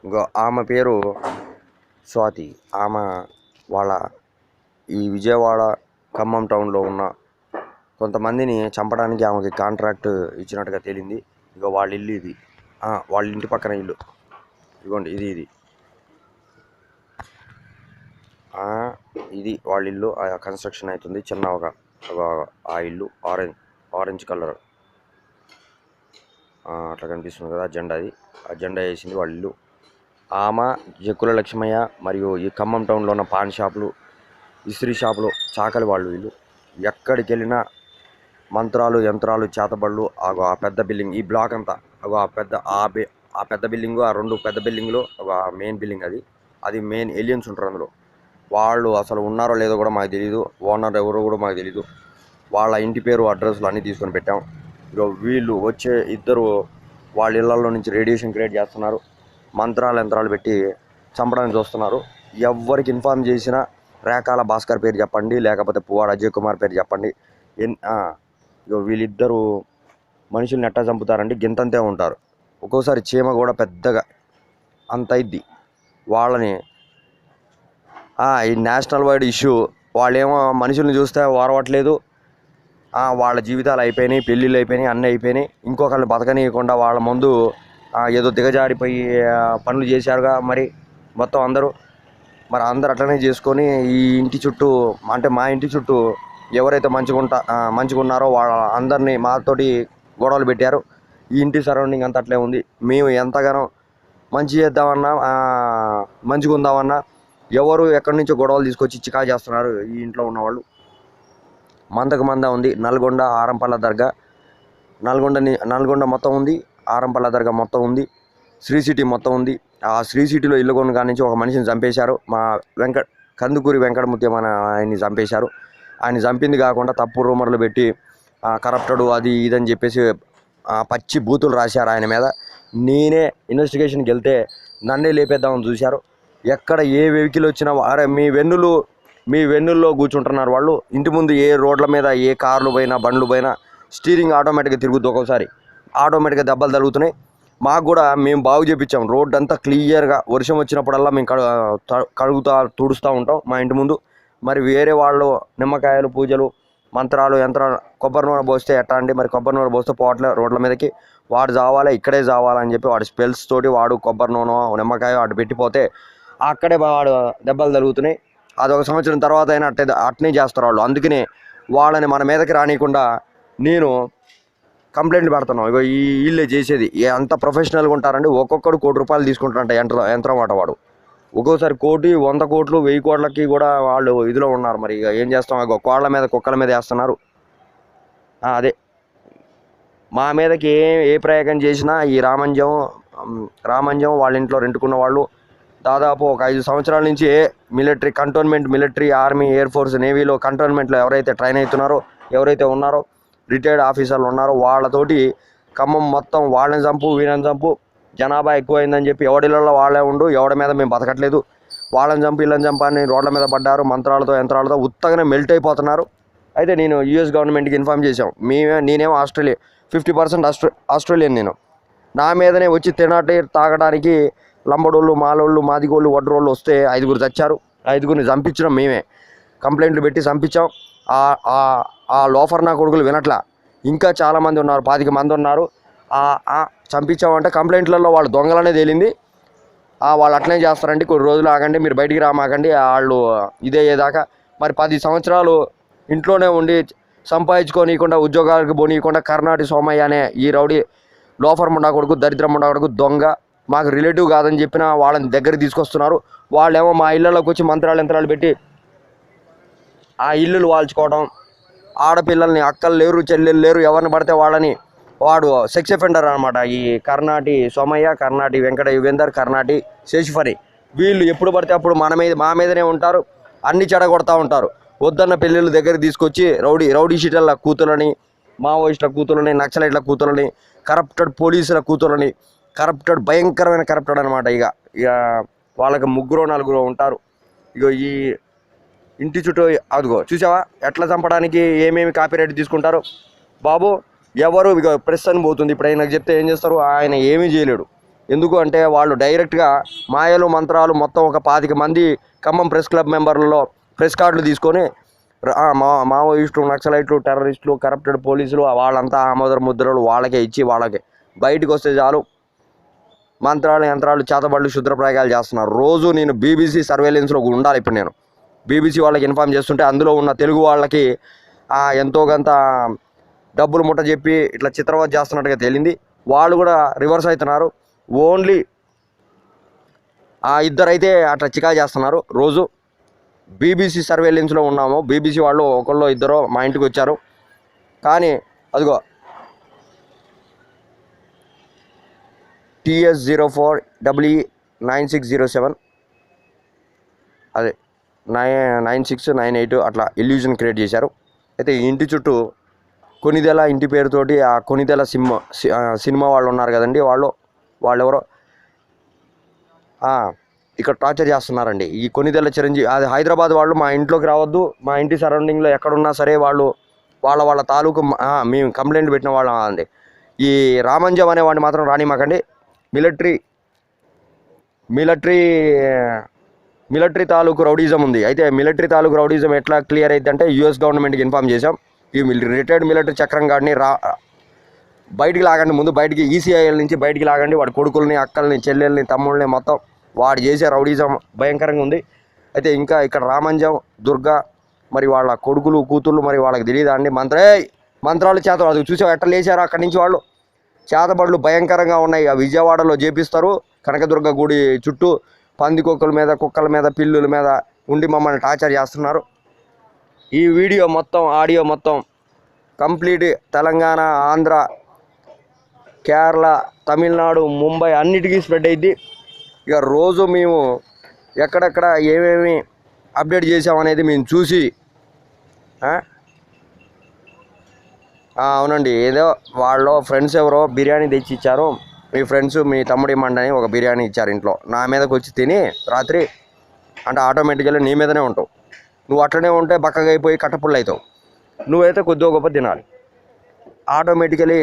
ఇంకో ఆమె పేరు స్వాతి. ఆమె వాళ్ళ ఈ విజయవాడ ఖమ్మం టౌన్లో ఉన్న కొంతమందిని చంపడానికి ఆమెకి కాంట్రాక్ట్ ఇచ్చినట్టుగా తేలింది. ఇక వాళ్ళ ఇల్లు ఇది, వాళ్ళ ఇంటి పక్కన ఇల్లు ఇదిగోండి. ఇది ఇది వాళ్ళ ఇల్లు. కన్స్ట్రక్షన్ అవుతుంది చిన్నగా. ఆ ఇల్లు ఆరెంజ్ కలర్ అట్లా కనిపిస్తుంది కదా జెండా. అది ఆ జెండా వేసింది వాళ్ళ ఇల్లు. ఆమె జక్కుల లక్ష్మయ్య మరియు ఈ ఖమ్మం టౌన్లో ఉన్న పాన్ షాపులు, ఇస్త్రీ షాపులు, చాకలి వాళ్ళు. వీళ్ళు ఎక్కడికి వెళ్ళినా మంత్రాలు, యంత్రాలు, చేతబళ్ళు. ఆ పెద్ద బిల్డింగ్, ఈ బ్లాక్ అంతా ఆ పెద్ద బిల్డింగు, ఆ రెండు పెద్ద బిల్డింగ్లు, మెయిన్ బిల్డింగ్ అది మెయిన్ ఏలియన్స్ ఉంటారు అందులో. వాళ్ళు అసలు ఉన్నారో లేదో కూడా మాకు తెలియదు. ఓనర్ ఎవరో కూడా మాకు తెలీదు. వాళ్ళ ఇంటి పేరు, అడ్రస్లు అన్నీ తీసుకొని పెట్టాం. ఇక వీళ్ళు వచ్చే ఇద్దరు వాళ్ళ ఇళ్లలో నుంచి రేడియేషన్ క్రియేట్ చేస్తున్నారు. మంత్రాలు, యంత్రాలు పెట్టి చంపడానికి చూస్తున్నారు. ఎవరికి ఇన్ఫార్మ్ చేసినా రేకాల భాస్కర్ పేరు చెప్పండి, లేకపోతే పువ్వాడ అజయ్ కుమార్ పేరు చెప్పండి. ఇక వీళ్ళిద్దరూ మనుషుల్ని ఎట్టా చంపుతారంటే గింతంతే ఉంటారు. ఒక్కోసారి చీమ కూడా పెద్దగా అంత ఇద్ది. వాళ్ళని ఈ నేషనల్ వైడ్ ఇష్యూ. వాళ్ళేమో మనుషుల్ని చూస్తే ఓరవట్లేదు. వాళ్ళ జీవితాలు అయిపోయినాయి, పెళ్ళిళ్ళు అయిపోయినాయి, అన్నీ అయిపోయినాయి. ఇంకొకరిని బతకనీయకుండా వాళ్ళ ముందు ఏదో దిగజారిపోయి పనులు చేశారుగా. మరి మొత్తం అందరూ అట్లనే చేసుకొని ఈ ఇంటి చుట్టూ, అంటే మా ఇంటి చుట్టూ ఎవరైతే మంచిగా ఉన్నారో వాళ్ళ అందరినీ మాతోటి గొడవలు పెట్టారు. ఈ ఇంటి సరౌండింగ్ అంతా అట్లే ఉంది. మేము ఎంతగానో మంచి చేద్దామన్నా, మంచిగా ఉందామన్నా ఎవరు ఎక్కడి నుంచో గొడవలు తీసుకొచ్చి చికా చేస్తున్నారు. ఈ ఇంట్లో ఉన్నవాళ్ళు మందకు మంద ఉంది. నల్గొండ ఆరంపల్ల దర్గా, నల్గొండ మొత్తం ఉంది. ఆరంపల్ల దర్గా మొత్తం ఉంది. శ్రీ సిటీ మొత్తం ఉంది. ఆ శ్రీ సిటీలో ఇల్లు కొన్న కాడి నుంచి ఒక మనిషిని చంపేశారు. మా కందుకూరి వెంకటముత్యం అని ఆయన్ని చంపేశారు. ఆయన చంపింది కాకుండా తప్పు రూమర్లు పెట్టి కరప్టెడ్ అది ఇదని చెప్పేసి పచ్చి బూతులు రాశారు ఆయన మీద. నేనే ఇన్వెస్టిగేషన్కి వెళ్తే నన్నే లేపేద్దామని చూశారు. ఎక్కడ ఏ వెహికల్ వచ్చినా మీ వెన్నుల్లో కూర్చుంటున్నారు వాళ్ళు. ఇంటి ముందు ఏ రోడ్ల మీద ఏ కార్లు పోయినా, బండ్లు పోయినా స్టీరింగ్ ఆటోమేటిక్గా తిరుగుద్ది. ఒక్కోసారి ఆటోమేటిక్గా దెబ్బలు తగులుతున్నాయి. మాకు కూడా మేము బాగు చేయించాం. రోడ్డు అంతా క్లియర్గా వర్షం వచ్చినప్పుడల్లా మేము తుడుస్తూ ఉంటాం మా ఇంటి ముందు. మరి వేరే వాళ్ళు నిమ్మకాయలు, పూజలు, మంత్రాలు, యంత్రాలు, కొబ్బరి నూనె పోస్తే ఎట్టా అండి? మరి కొబ్బరి నూనె పోస్తే పోవట్లే రోడ్ల మీదకి. వాడు చావాలి, ఇక్కడే చావాలని చెప్పి వాడు స్పెల్స్ తోటి వాడు కొబ్బరి నూనె, నిమ్మకాయ అటు పెట్టిపోతే అక్కడే వాడు దెబ్బలు తగులుతున్నాయి. అదొక సంవత్సరం తర్వాత అయినా అట్నే చేస్తారు వాళ్ళు. అందుకనే వాళ్ళని మన మీదకి రానియకుండా నేను కంప్లైంట్లు పెడుతున్నాం. ఇగో ఈ వీళ్ళే చేసేది. ఎంత ప్రొఫెషనల్గా ఉంటారండి. ఒక్కొక్కడు ₹1,00,00,000 తీసుకుంటారంట యంత్రం ఆట వాడు. ఒక్కోసారి 1,00,00,000, 100 కోట్లు, 1000 కోట్లకి కూడా వాళ్ళు ఇదిలో ఉన్నారు. మరి ఇక ఏం చేస్తాం? కోళ్ళ మీద, కుక్కల మీద వేస్తున్నారు. అదే మా మీదకి ఏ ప్రయోగం చేసినా ఈ రామంజం వాళ్ళ ఇంట్లో రెంటుకున్న వాళ్ళు దాదాపు ఒక 5 సంవత్సరాల నుంచి cantonment military, army, air force, నేవీలో కంటోన్మెంట్లో ఎవరైతే ట్రైన్ అవుతున్నారో, ఎవరైతే ఉన్నారో రిటైర్డ్ ఆఫీసర్లు ఉన్నారో వాళ్ళతోటి ఖమ్మం మొత్తం వాళ్ళని చంపు, వీళ్ళని చంపు, జనాభా ఎక్కువైందని చెప్పి ఎవడిలలో వాళ్ళే ఉండు, ఎవడి మీద మేము బతకట్లేదు, వాళ్ళని చంపు, వీళ్ళని చంపని రోడ్ల మీద పడ్డారు. మంత్రాలతో, యంత్రాలతో ఉత్తగానే మెల్ట్ అయిపోతున్నారు. అయితే నేను యూఎస్ గవర్నమెంట్కి ఇన్ఫార్మ్ చేశాం. నేనేమో 50% ఆస్ట్రేలియన్. నేను నా మీదనే వచ్చి తినటి తాగడానికి లంబడోళ్ళు, మాలోళ్ళు, మాదిగోళ్ళు, వడ్రోళ్ళు వస్తే 5 చచ్చారు. 5 చంపించడం మేమే. కంప్లైంట్లు పెట్టి చంపించాం. ఆ లోఫర్ నా కొడుకులు వినట్లా. ఇంకా చాలామంది ఉన్నారు, 25 మంది ఉన్నారు. చంపించామంటే కంప్లైంట్లలో వాళ్ళు దొంగలనే తేలింది. వాళ్ళు అట్లనే చేస్తారండి, కొన్ని రోజులు ఆగండి, మీరు బయటికి రామాకండి, వాళ్ళు ఇదే అయ్యేదాకా. మరి 10 సంవత్సరాలు ఇంట్లోనే ఉండి సంపాదించుకోనీయకుండా, ఉద్యోగాలకు పోనీయకుండా కర్ణాటి సోమయ్య అనే ఈ రౌడీ లోఫర్ ముండా కొడుకు, దరిద్రం ముండా కొడుకు, దొంగ, మాకు రిలేటివ్ కాదని చెప్పిన వాళ్ళని దగ్గరికి తీసుకొస్తున్నారు. వాళ్ళేమో మా ఇళ్ళలోకి వచ్చి యంత్రాలు పెట్టి ఆ ఇల్లులు వాల్చుకోవడం, ఆడపిల్లల్ని, అక్కలు లేరు, చెల్లెలు లేరు, ఎవరిని పడితే వాళ్ళని, వాడు సెక్స్ అఫెండర్ అనమాట. ఈ కర్ణాటి సోమయ్య, కర్ణాటి వెంకట యుగేందర్, కర్ణాటి శేషిఫరి, వీళ్ళు ఎప్పుడు పడితే అప్పుడు మా మీదనే ఉంటారు. అన్ని చెడగొడతా ఉంటారు. వద్దన్న పెళ్ళిళ్ళు దగ్గర తీసుకొచ్చి రౌడీ షీటర్ల కూతులని, మావోయిస్టుల కూతులని, నక్సలైట్ల కూతులని, కరప్టెడ్ పోలీసుల కూతులని, భయంకరమైన కరప్టెడ్ అనమాట. ఇక వాళ్ళకి 3-4 ఉంటారు. ఇక ఈ ఇంటి చుట్టూ అదిగో చూసావా ఎట్లా చంపడానికి ఏమేమి కాపీరైట్ తీసుకుంటారు బాబు. ఎవరు ఇక ప్రెస్ అని పోతుంది. ఇప్పుడు ఆయనకు చెప్తే ఏం చేస్తారు? ఆయన ఏమీ చేయలేడు. ఎందుకు అంటే వాళ్ళు డైరెక్ట్గా మాయలు మంత్రాలు మొత్తం ఒక 25 మంది ఖమ్మం ప్రెస్ క్లబ్ మెంబర్లలో ప్రెస్ కార్డులు తీసుకొని మావోయిస్టులు, నక్సలైట్లు, టెర్రరిస్టులు, కరప్టెడ్ పోలీసులు వాళ్ళంతా ఆమోద ముద్రలు వాళ్ళకే ఇచ్చి వాళ్ళకే బయటకు వస్తే చాలు మంత్రాలు యంత్రాలు చేతబడులు శుద్రప్రయోగాలు చేస్తున్నారు. రోజు నేను BBC సర్వేలెన్స్లో ఉండాలి. ఇప్పుడు నేను BBC వాళ్ళకి ఇన్ఫామ్ చేస్తుంటే అందులో ఉన్న తెలుగు వాళ్ళకి ఎంతో కొంత డబ్బులు ముట్ట చెప్పి ఇట్లా చిత్రవద చేస్తున్నట్టుగా తేలింది. వాళ్ళు కూడా రివర్స్ అవుతున్నారు. ఓన్లీ ఇద్దరైతే అట్లా చికా చేస్తున్నారు. రోజు BBC సర్వేలెన్స్లో ఉన్నాము. BBC వాళ్ళు ఒకళ్ళు ఇద్దరు మా ఇంటికి వచ్చారు. కానీ అదిగో TS04EE9607 అదే 9698 అట్లా ఇల్యూజన్ క్రియేట్ చేశారు. అయితే ఈ ఇంటి చుట్టూ కొనిదెల ఇంటి పేరుతోటి ఆ కొనిదెల సినిమా వాళ్ళు ఉన్నారు కదండి, వాళ్ళెవరో ఇక్కడ టార్చర్ చేస్తున్నారండి. ఈ కొనిదెల చిరంజీవి అది హైదరాబాద్ వాళ్ళు మా ఇంట్లోకి రావద్దు, మా ఇంటి సరౌండింగ్లో ఎక్కడున్నా సరే వాళ్ళు వాళ్ళ తాలూకు మేము కంప్లైంట్ పెట్టిన వాళ్ళం అండి. ఈ రామంజం అనేవాడిని మాత్రం రానిమాకండి. మిలిటరీ తాలూకు రౌడీజం ఉంది. అయితే మిలిటరీ తాలూకు రౌడీజం ఎట్లా క్లియర్ అయింది అంటే US గవర్నమెంట్కి ఇన్ఫామ్ చేశాం. ఈ రిటైర్డ్ మిలిటరీ చక్రం గాడిని బయటికి లాగండి, ముందు బయటికి ECIL నుంచి బయటికి లాగండి. వాడి కొడుకుల్ని, అక్కల్ని, చెల్లెల్ని, తమ్ముళ్ళని మొత్తం వాడు చేసే రౌడీజం భయంకరంగా ఉంది. అయితే ఇంకా ఇక్కడ రామంజం, దుర్గా మరి వాళ్ళ కొడుకులు, కూతుళ్ళు మరి వాళ్ళకి తెలియదా అండి మంత్రాలు చేత అది చూసావు ఎట్లా లేచారు అక్కడి నుంచి వాళ్ళు. చేతబడులు భయంకరంగా ఉన్నాయి. విజయవాడలో చేపిస్తారు. కనకదుర్గ గుడి చుట్టూ పందికొక్కల మీద, కుక్కల మీద, పిల్లుల మీద ఉండి మమ్మల్ని టార్చర్ చేస్తున్నారు. ఈ వీడియో మొత్తం, ఆడియో మొత్తం కంప్లీట్ తెలంగాణ, ఆంధ్ర, కేరళ, తమిళనాడు, ముంబై అన్నిటికీ స్ప్రెడ్ అయ్యిద్ది. ఇక రోజు మేము ఎక్కడెక్కడ ఏమేమి అప్డేట్ చేసామనేది మేము చూసి అవునండి, ఏదో వాళ్ళు ఫ్రెండ్స్ ఎవరో బిర్యానీ తెచ్చి ఇచ్చారు. మీ ఫ్రెండ్స్ మీ తమ్ముడు ఇమ్మండని ఒక బిర్యానీ ఇచ్చారు ఇంట్లో. నా మీదకి వచ్చి తిని రాత్రి అంటే ఆటోమేటిక్గా నీ మీదనే ఉంటావు. నువ్వు అట్లనే ఉంటే బక్కగా అయిపోయి కట్టపుళ్ళు అవుతావు. నువ్వైతే కొద్దిగా గొప్ప తినాలి. ఆటోమేటికలీ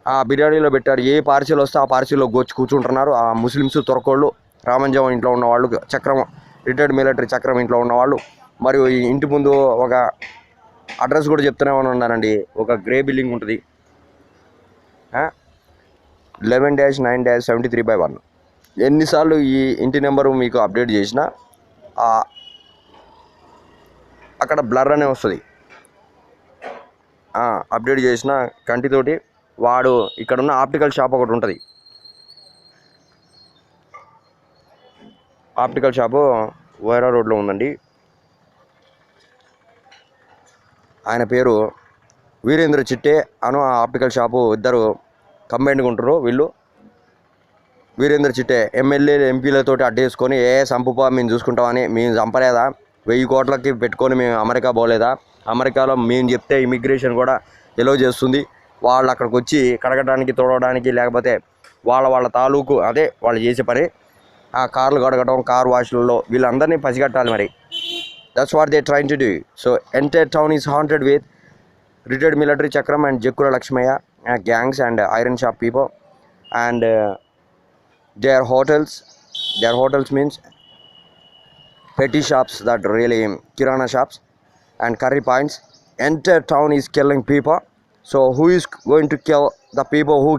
ఆ బిర్యానీలో పెట్టారు. ఏ పార్సీలు వస్తే ఆ పార్సీలో గోచి కూర్చుంటున్నారు. ఆ ముస్లిమ్స్, తొరకోళ్ళు, రామంజం ఇంట్లో ఉన్నవాళ్ళు, చక్రం రిటైర్డ్ మిలిటరీ చక్రం ఇంట్లో ఉన్నవాళ్ళు, మరియు ఈ ఇంటి ముందు ఒక అడ్రస్ కూడా చెప్తూనే ఉన్నానండి. ఒక గ్రే బిల్డింగ్ ఉంటుంది, 11-9-73/1. ఎన్నిసార్లు ఈ ఇంటి నెంబరు మీకు అప్డేట్ చేసినా అక్కడ బ్లర్ అనే వస్తుంది. అప్డేట్ చేసిన కంటితోటి వాడు ఇక్కడున్న ఆప్టికల్ షాప్ ఒకటి ఉంటుంది. ఆప్టికల్ షాపు వైరా రోడ్లో ఉందండి. ఆయన పేరు వీరేంద్ర చిట్టే అను. ఆ ఆప్టికల్ షాపు ఇద్దరు కంబైన్డ్గా ఉంటారు. వీళ్ళు వీరేంద్ర చిట్టే ఎమ్మెల్యే ఎంపీలతోటి అడ్డేసుకొని సంపుపా మేము చూసుకుంటామని. మేము చంపలేదా? 1000 కోట్లకి పెట్టుకొని మేము అమెరికా పోలేదా? అమెరికాలో మేము చెప్తే ఇమిగ్రేషన్ కూడా ఎలో చేస్తుంది. వాళ్ళు అక్కడికి వచ్చి కడగడానికి, తోడడానికి, లేకపోతే వాళ్ళ తాలూకు అదే వాళ్ళు చేసే పని. ఆ కార్లు కడగడం, కార్ వాష్లలో వీళ్ళందరినీ పసిగట్టాలి మరి. That's what they train to do. So entire town is haunted with retired military Chakram and Jakkula Lakshmaiah gangs and iron shop people and their hotels means petty shops, that really kirana shops and curry points. Entire town is killing people. So who is going to kill the people who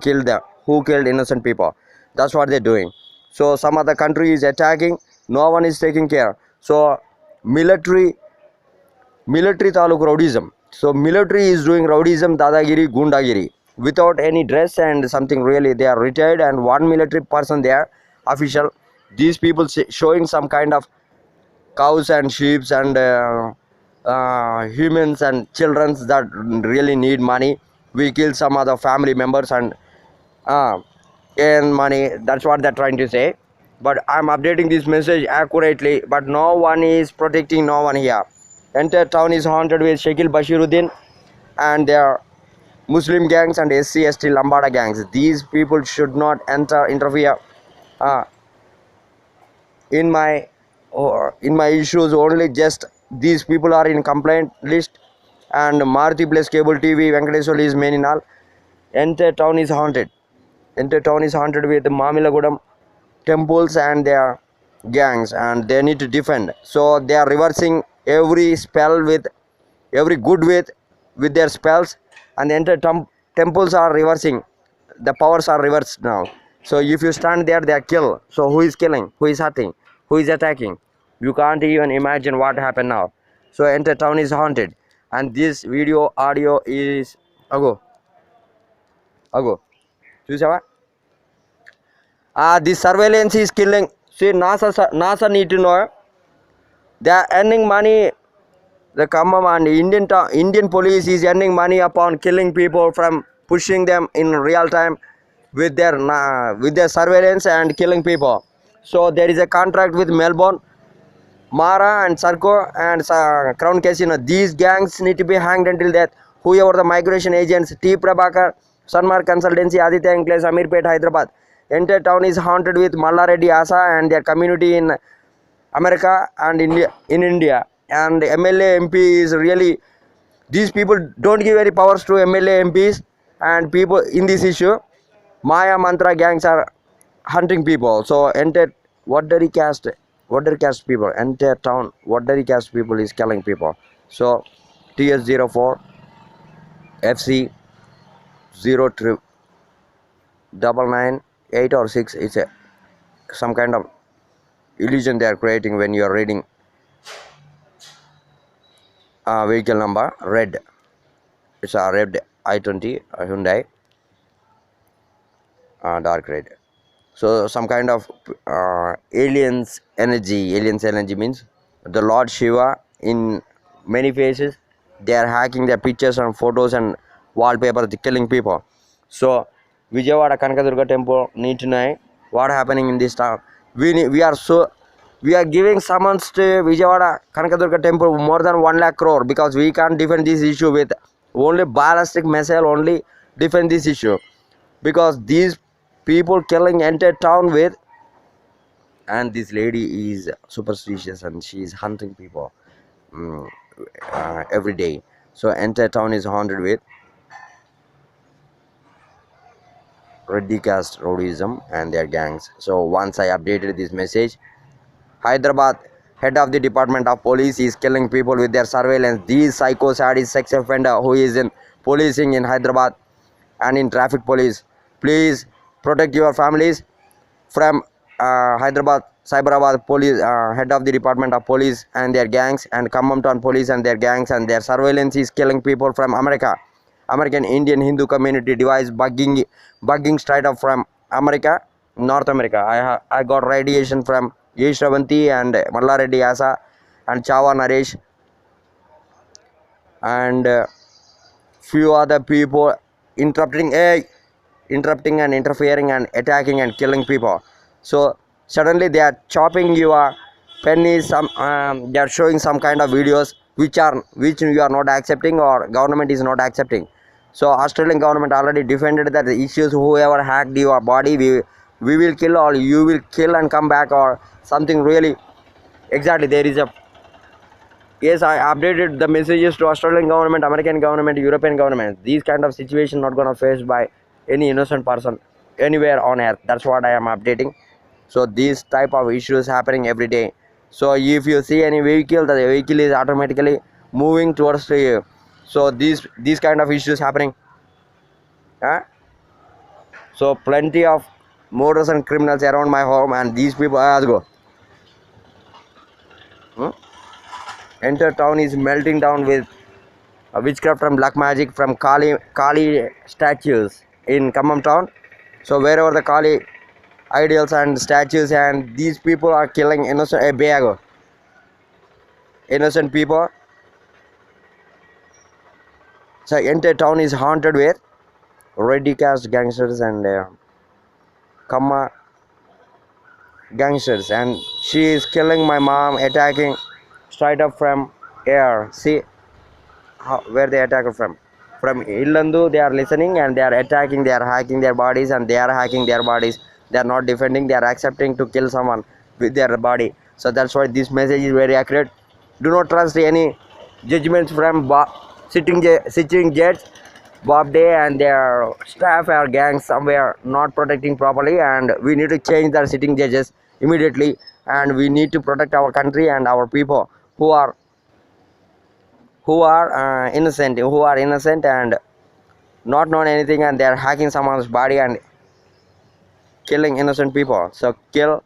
killed innocent people? That's what they're doing. So some other country is attacking, no one is taking care. So military taluk rowdyism. So military is doing rowdyism, dadagiri, gundagiri without any dress and something. Really they are retired and one military person there, official. These people showing some kind of cows and sheep and humans and children that really need money. We kill some other family members and earn money. That's what they're trying to say. But I'm updating this message accurately, but no one is protecting no one here. Entire town is haunted with Shakil Bashiruddin and their Muslim gangs and SC/ST Lambada gangs. These people should not interfere in my issues. Only just these people are in complaint list, and Maruti Place Cable TV Venkateswar is main in all. Entire town is haunted. Entire town is haunted with Mamilagodam temples and their gangs, and they need to defend. So they are reversing every spell with every good with their spells, and the entire temples are reversing. The powers are reversed now. So if you stand there, they are kill. So who is killing? Who is hurting? Who is attacking? You can't even imagine what happened now. So entire town is haunted, and this video audio is ago. చూసావా this surveillance is killing. See, NASA need to know they are earning money. The common and Indian police is earning money upon killing people from pushing them in real time with their surveillance and killing people. So there is a contract with Melbourne, Mara and Sarko and Crown Casino. These gangs need to be hanged until death. Whoever the migration agents, T. Prabhakar, Sunmark Consultancy, Aditya Enclaves, Amirpet, Hyderabad. Entire town is haunted with Malla Reddy Asa and their community in America and India. And MLA MP is really, these people don't give any powers to MLA MPs and people in this issue. Maya Mantra gangs are hunting people. So entire Waddari caste people, entire town Waddari caste people is killing people. So TS04 FC 09998 or 6 is some kind of illusion they are creating when you are reading vehicle number red. It's a red i20 Hyundai dark red. So some kind of aliens energy means the Lord Shiva in many faces. They are hacking their pictures and photos and wallpaper, killing people. So Vijayawada Kanakadurga temple need to know what happening in this town. We are giving summons to Vijayawada Kanakadurga temple more than 1 lakh crore because we can't defend this issue with only ballistic missile, only defend this issue because these people killing entire town with, and this lady is superstitious and she is hunting people every day. So entire town is haunted with Reddy caste rowdyism and their gangs. So once I updated this message, Hyderabad head of the Department of Police is killing people with their surveillance. These psycho sadist sex offender who is in policing in Hyderabad and in traffic police, please protect your families from Hyderabad Cyberabad police head of the Department of Police and their gangs, and Khammam town police and their gangs, and their surveillance is killing people from American Indian Hindu community device bugging straight up from America, North America. I got radiation from Yesh Ravanti and Malla Reddy Asa and Chava Naresh and few other people interrupting and interfering and attacking and killing people. So suddenly they are chopping your pennies. They are showing some kind of videos which you are not accepting or government is not accepting. So Australian government already defended that the issues, whoever hacked your body, we will kill, or you will kill and come back, or something really. Exactly, there is a, yes, I updated the messages to Australian government, American government, European government. These kind of situation not gonna face by any innocent person anywhere on earth. That's what I am updating. So these type of issues happening every day. So if you see any vehicle, the vehicle is automatically moving towards you. So these kind of issues happening. So plenty of murders and criminals around my home, and these people, let's go. Entire town is melting down with witchcraft and black magic from Kali statues in Khammam town. So wherever the Kali ideals and statues, and these people are killing innocent people. So entire town is haunted with Reddy caste gangsters and Kamma gangsters, and she is killing my mom, attacking straight up from air. See where they attack from Illandu. They are listening and they are attacking, they are hacking their bodies, and they are hacking their bodies. They are not defending, they are accepting to kill someone with their body. So that's why this message is very accurate. Do not trust any judgments from sitting jets Bobday and their staff or gangs somewhere not protecting properly, and we need to change the sitting judges immediately, and we need to protect our country and our people who are innocent and not known anything, and they are hacking someone's body and killing innocent people. So kill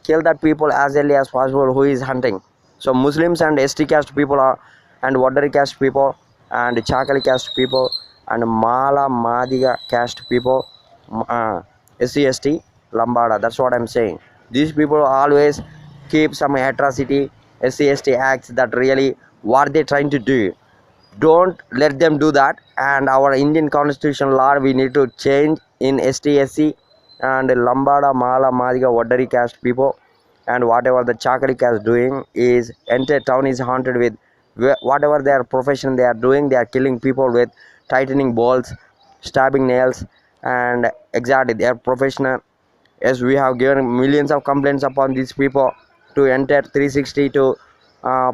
that people as early as possible who is hunting. So Muslims and ST caste people are, and Wadari caste people, and Chakali caste people, and Mala Madiga caste people, SC ST Lambada. That's what I'm saying. These people always keep some atrocity, SC ST acts that really what they're trying to do. Don't let them do that. And our Indian constitution law we need to change in STSC and Lambada, Mala, Madiga, Wadari caste people, and whatever the Chakari caste doing is entire town is haunted with whatever their profession they are doing. They are killing people with tightening bolts, stabbing nails, and exactly they are professional. Yes, we have given millions of complaints upon these people to enter 360 to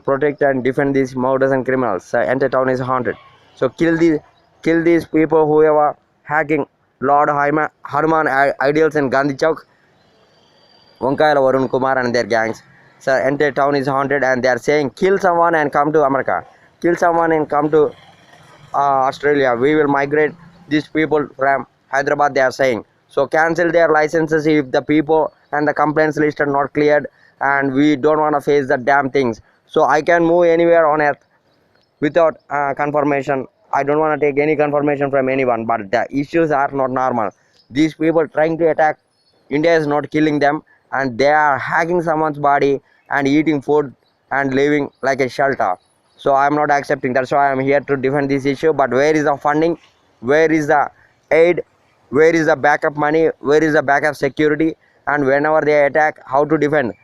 protect and defend these murders and criminals. So entire town is haunted. So kill these people who are hacking Lord Hanuman ideals in Gandhi Chowk, Wankayala Varun Kumar and their gangs. So entire town is haunted, and they are saying kill someone and come to America, kill someone and come to Australia. We will migrate these people from Hyderabad. They are saying so. Cancel their licenses if the people and the complaints list are not cleared, and we don't want to face the damn things. So I can move anywhere on earth without confirmation. I don't want to take any confirmation from anyone. But the issues are not normal. These people trying to attack India is not killing them, and they are hacking someone's body and eating food and living like a shelter. So I am not accepting. That's why I am here to defend this issue. But where is the funding? Where is the aid? Where is the backup money? Where is the backup security? And whenever they attack, how to defend?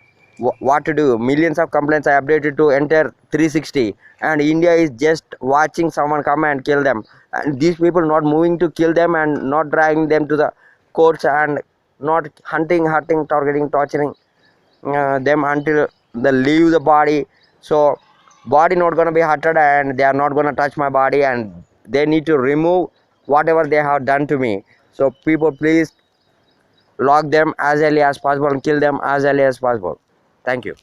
What to do? Millions of complaints I updated to enter 360, and India is just watching someone come and kill them. And these people not moving to kill them and not dragging them to the courts and not hunting, hurting, targeting, torturing them until they leave the body. So body not gonna be hurted, and they are not gonna touch my body, and they need to remove whatever they have done to me. So people, please lock them as early as possible and kill them as early as possible. Thank you.